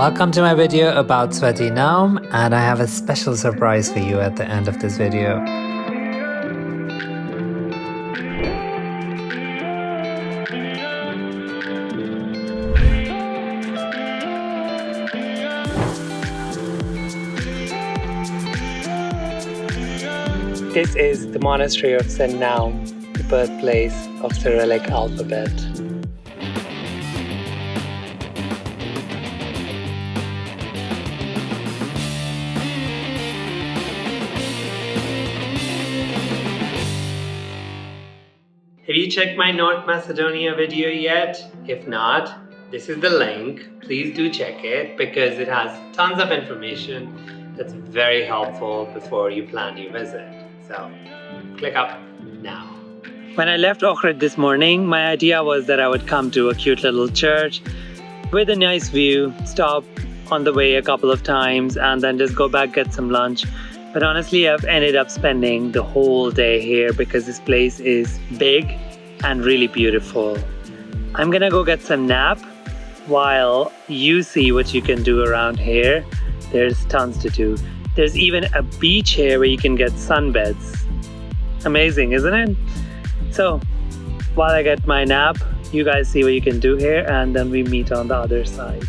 Welcome to my video about Sveti Naum, and I have a special surprise for you at the end of this video. This is the monastery of Saint Naum, the birthplace of Cyrillic alphabet. Have you checked my North Macedonia video yet? If not, this is the link. Please do check it because it has tons of information that's very helpful before you plan your visit. So, click up now. When I left Ohrid this morning, my idea was that I would come to a cute little church with a nice view, stop on the way a couple of times, and then just go back, get some lunch. But honestly, I've ended up spending the whole day here because this place is big and really beautiful. I'm gonna go get some nap while you see what you can do around here. There's tons to do. There's even a beach here where you can get sunbeds. Amazing, isn't it? So, while I get my nap, you guys see what you can do here, and then we meet on the other side.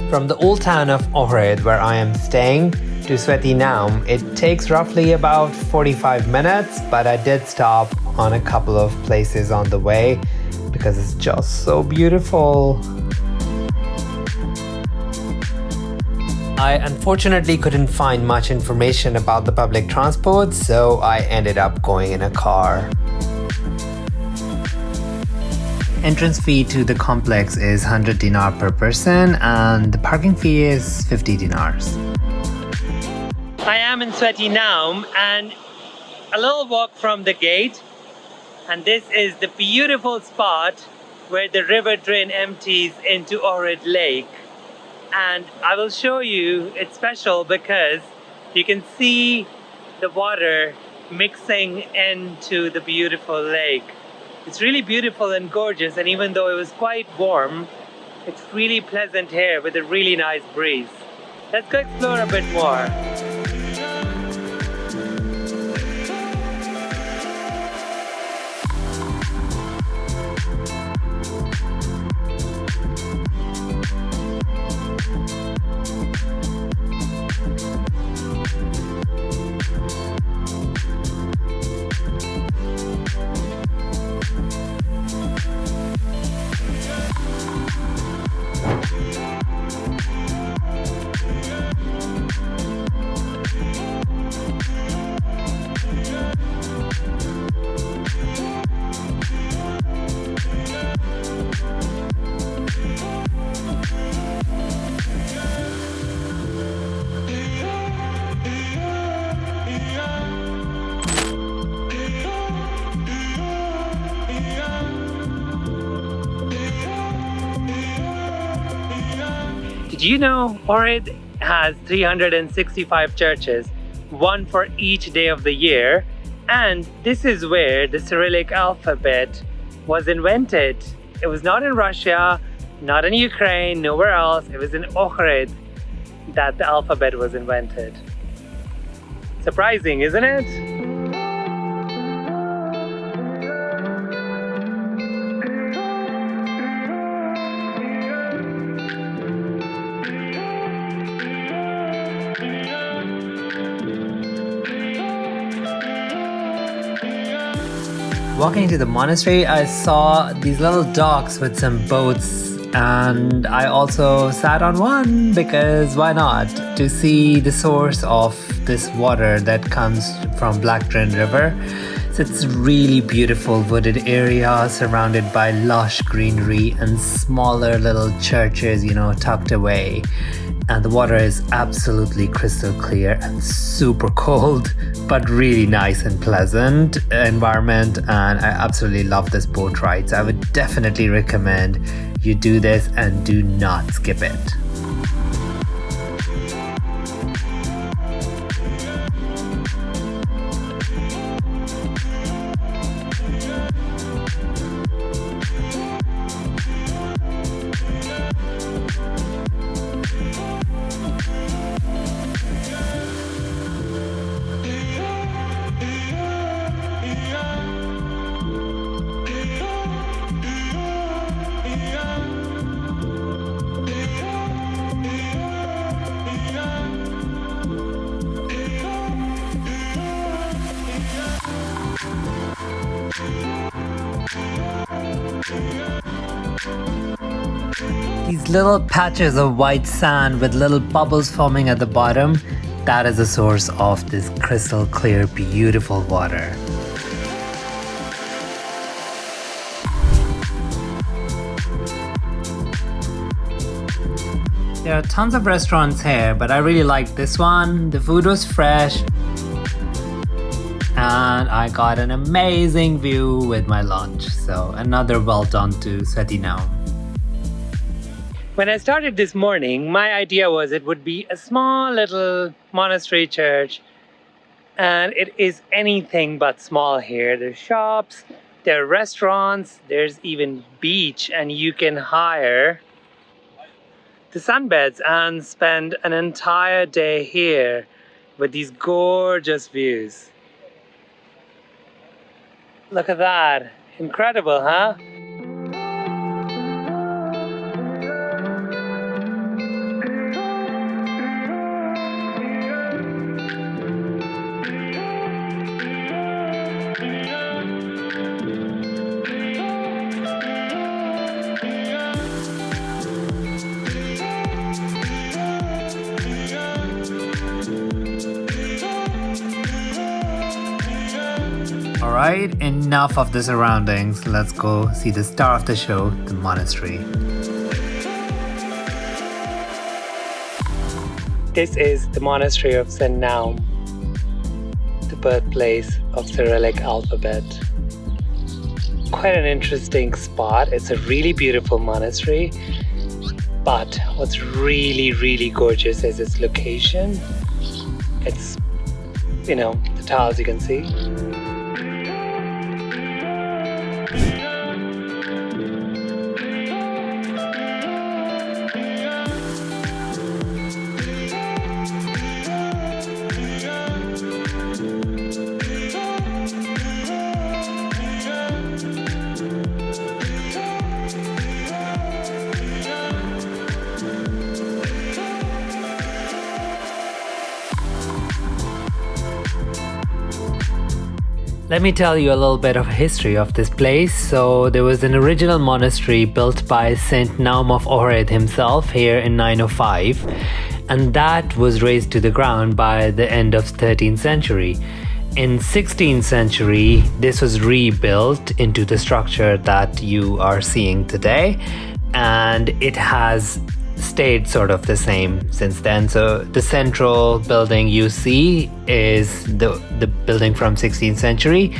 From the old town of Ohrid, where I am staying, to Sveti Naum, it takes roughly about 45 minutes, but I did stop on a couple of places on the way because it's just so beautiful. I unfortunately couldn't find much information about the public transport, so I ended up going in a car. Entrance fee to the complex is 100 dinar per person and the parking fee is 50 dinars. I am in Sveti Naum and a little walk from the gate, and this is the beautiful spot where the river drain empties into Ohrid Lake. And I will show you, it's special because you can see the water mixing into the beautiful lake. It's really beautiful and gorgeous, and even though it was quite warm, it's really pleasant here with a really nice breeze. Let's go explore a bit more. Did you know Ohrid has 365 churches, one for each day of the year, and this is where the Cyrillic alphabet was invented. It was not in Russia, not in Ukraine, nowhere else. It was in Ohrid that the alphabet was invented. Surprising, isn't it? Walking to the monastery, I saw these little docks with some boats, and I also sat on one because why not? To see the source of this water that comes from Black Drain River. So it's a really beautiful wooded area surrounded by lush greenery and smaller little churches, tucked away. And the water is absolutely crystal clear and super cold, but really nice and pleasant environment, and I absolutely love this boat ride. So I would definitely recommend you do this and do not skip it. These little patches of white sand with little bubbles forming at the bottom, that is the source of this crystal clear, beautiful water. There are tons of restaurants here, but I really liked this one. The food was fresh. And I got an amazing view with my lunch. So another well done to Sveti Naum. When I started this morning, my idea was it would be a small little monastery church. And it is anything but small here. There's shops, there are restaurants, there's even beach, and you can hire the sunbeds and spend an entire day here with these gorgeous views. Look at that. Incredible, huh? Alright, enough of the surroundings. Let's go see the star of the show, the monastery. This is the monastery of Saint Naum, the birthplace of Cyrillic alphabet. Quite an interesting spot. It's a really beautiful monastery, but what's really gorgeous is its location. It's, the tiles you can see. Let me tell you a little bit of history of this place. So there was an original monastery built by Saint Naum of Ohrid himself here in 905, and that was razed to the ground by the end of 13th century. In 16th century, this was rebuilt into the structure that you are seeing today, and it has stayed sort of the same since then. So the central building you see is the building from 16th century,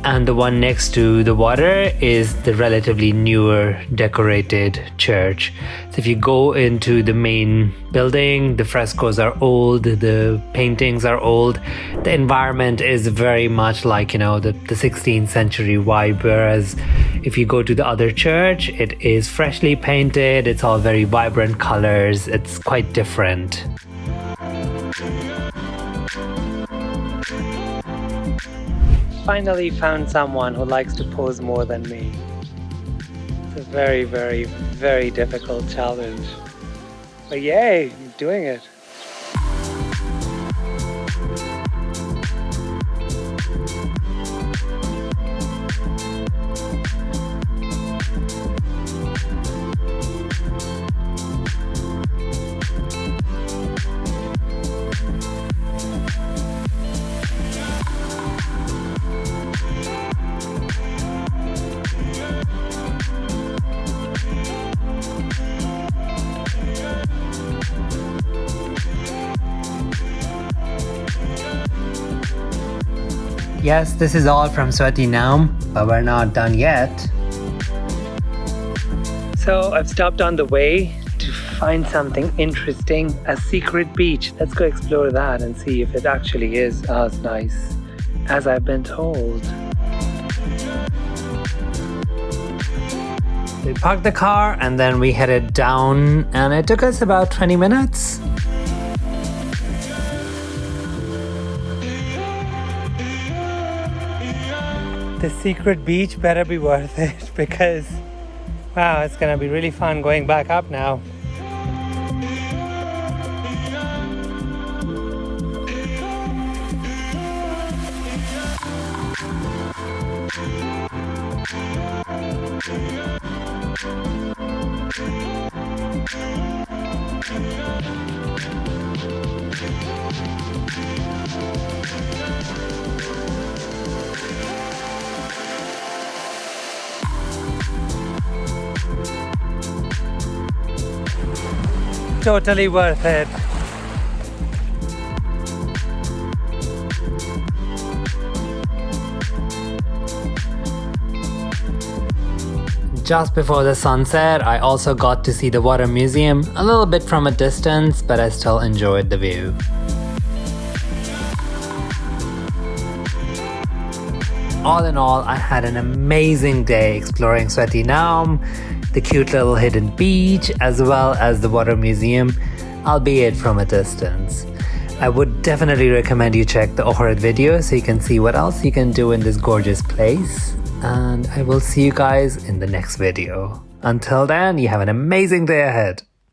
and the one next to the water is the relatively newer decorated church. So if you go into the main building, the frescoes are old, the paintings are old, the environment is very much like, the 16th century vibe, whereas if you go to the other church, it is freshly painted, it's all very vibrant colors, it's quite different. Finally found someone who likes to pose more than me. It's a very difficult challenge. But yay, I'm doing it. Yes, this is all from Sveti Naum, but we're not done yet. So I've stopped on the way to find something interesting, a secret beach. Let's go explore that and see if it actually is as nice as I've been told. We parked the car and then we headed down, and it took us about 20 minutes. The secret beach better be worth it, because wow, it's gonna be really fun going back up now. Totally worth it. Just before the sunset, I also got to see the water museum, a little bit from a distance, but I still enjoyed the view. All in all, I had an amazing day exploring Sveti Naum, the cute little hidden beach, as well as the water museum, albeit from a distance. I would definitely recommend you check the ohrid video so you can see what else you can do in this gorgeous place. And I will see you guys in the next video. Until then, you have an amazing day ahead.